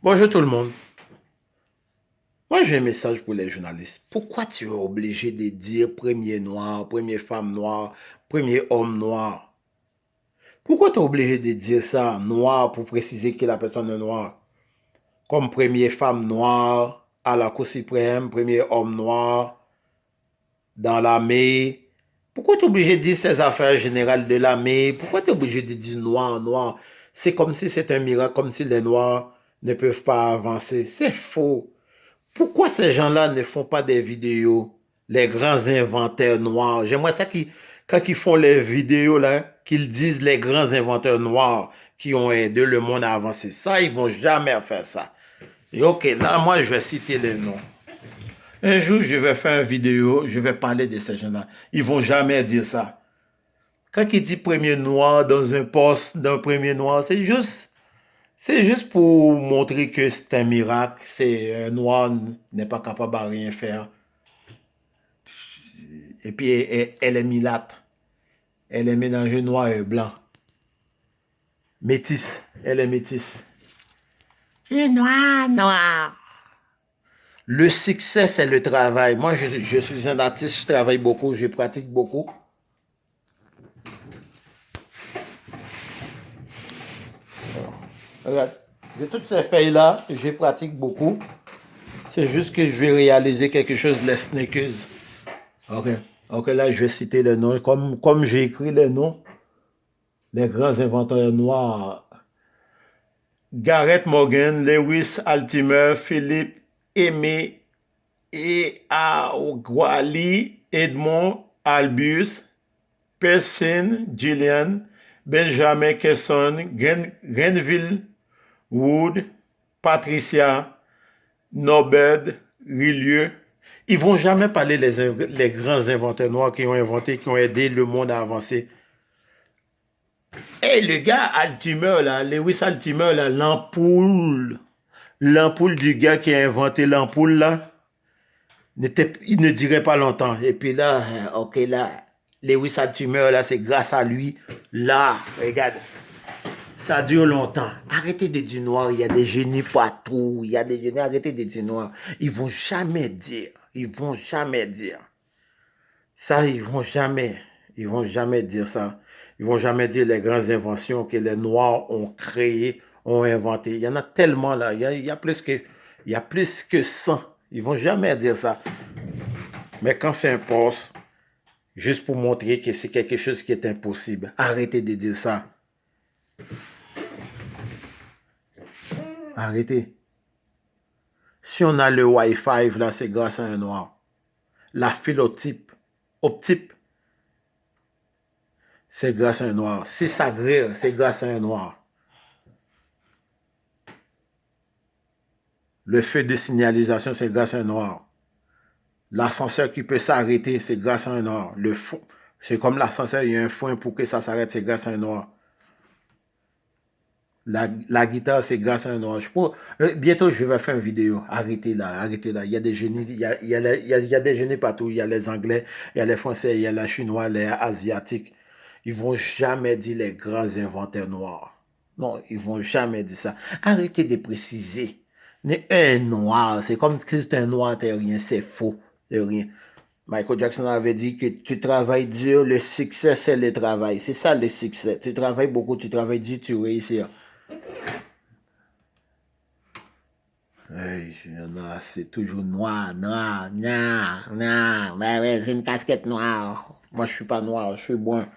Bonjour tout le monde. Moi, j'ai un message pour les journalistes. Pourquoi tu es obligé de dire premier noir, première femme noire, premier homme noir? Pourquoi tu es obligé de dire ça, noir, pour préciser que la personne est noire? Comme première femme noire à la Cour suprême, premier homme noir dans l'armée. Pourquoi tu es obligé de dire ces affaires générales de l'armée? Pourquoi tu es obligé de dire noir, noir? C'est comme si c'est un miracle, comme si les noirs ne peuvent pas avancer. C'est faux. Pourquoi ces gens-là ne font pas des vidéos, les grands inventeurs noirs? J'aimerais ça quand ils font les vidéos, là, qu'ils disent les grands inventeurs noirs qui ont aidé le monde à avancer. Ça, ils vont jamais faire ça. Et ok, là, moi, je vais citer les noms. Un jour, je vais faire une vidéo, je vais parler de ces gens-là. Ils vont jamais dire ça. Quand ils disent premier noir dans un poste d'un premier noir, c'est juste pour montrer que c'est un miracle. C'est un noir n'est pas capable de rien faire. Et puis, elle est milate. Elle est mélangée noir et blanc. Métisse. Elle est métisse. Et noir, noir. Le succès, c'est le travail. Moi, je suis un artiste, je travaille beaucoup, je pratique beaucoup. Regarde, de toutes ces feuilles-là, je pratique beaucoup. C'est juste que je vais réaliser quelque chose, les sneakers. Ok. Ok, là, je vais citer les noms. Comme j'ai écrit les noms, les grands inventeurs noirs. Gareth Morgan, Lewis Altimer, Philippe Aimé et Aguali, Edmond Albus, Persin Gillian, Benjamin Kesson, Grenville Wood, Patricia, Norbert Rillieu. Ils vont jamais parler les grands inventeurs noirs qui ont inventé, qui ont aidé le monde à avancer. Et le gars Altimer, là, Lewis Altimer, là, l'ampoule du gars qui a inventé l'ampoule, là, il ne dirait pas longtemps. Et puis là, ok, là, Lewis Altimer, là, c'est grâce à lui. Là, regarde, ça dure longtemps. Arrêtez de dire noir, il y a des génies partout. Il y a des génies, arrêtez de dire noir. Ils vont jamais dire. Ils vont jamais dire. Ça, ils vont jamais dire ça. Ils vont jamais dire les grandes inventions que les Noirs ont créées, ont inventées. Il y en a tellement là. Il y a plus que 100. Ils vont jamais dire ça. Mais quand c'est un poste, juste pour montrer que c'est quelque chose qui est impossible, arrêtez de dire ça. Arrêtez. Si on a le Wi-Fi, là, c'est grâce à un Noir. La file optique, c'est grâce à un Noir. Si ça grille, c'est grâce à un Noir. Le feu de signalisation, c'est grâce à un Noir. L'ascenseur qui peut s'arrêter, c'est grâce à un Noir. Le fond, c'est comme l'ascenseur, il y a un frein pour que ça s'arrête, c'est grâce à un Noir. La guitare, c'est grâce à un Noir. Bientôt, je vais faire une vidéo. Arrêtez là, arrêtez là. Il y a des génies, il y a des génies partout. Il y a les Anglais, il y a les Français, il y a les Chinois, les Asiatiques. Ils vont jamais dire les grands inventeurs noirs. Non, ils vont jamais dire ça. Arrêtez de préciser. Un noir, c'est comme si c'est un noir, t'es rien, c'est faux, c'est rien. Michael Jackson avait dit que tu travailles dur, le succès c'est le travail. C'est ça le succès. Tu travailles beaucoup, tu travailles dur, tu réussis. Hey, c'est toujours noir, noir, noir, noir. Ben ouais, c'est une casquette noire. Moi, je suis pas noir, je suis brun.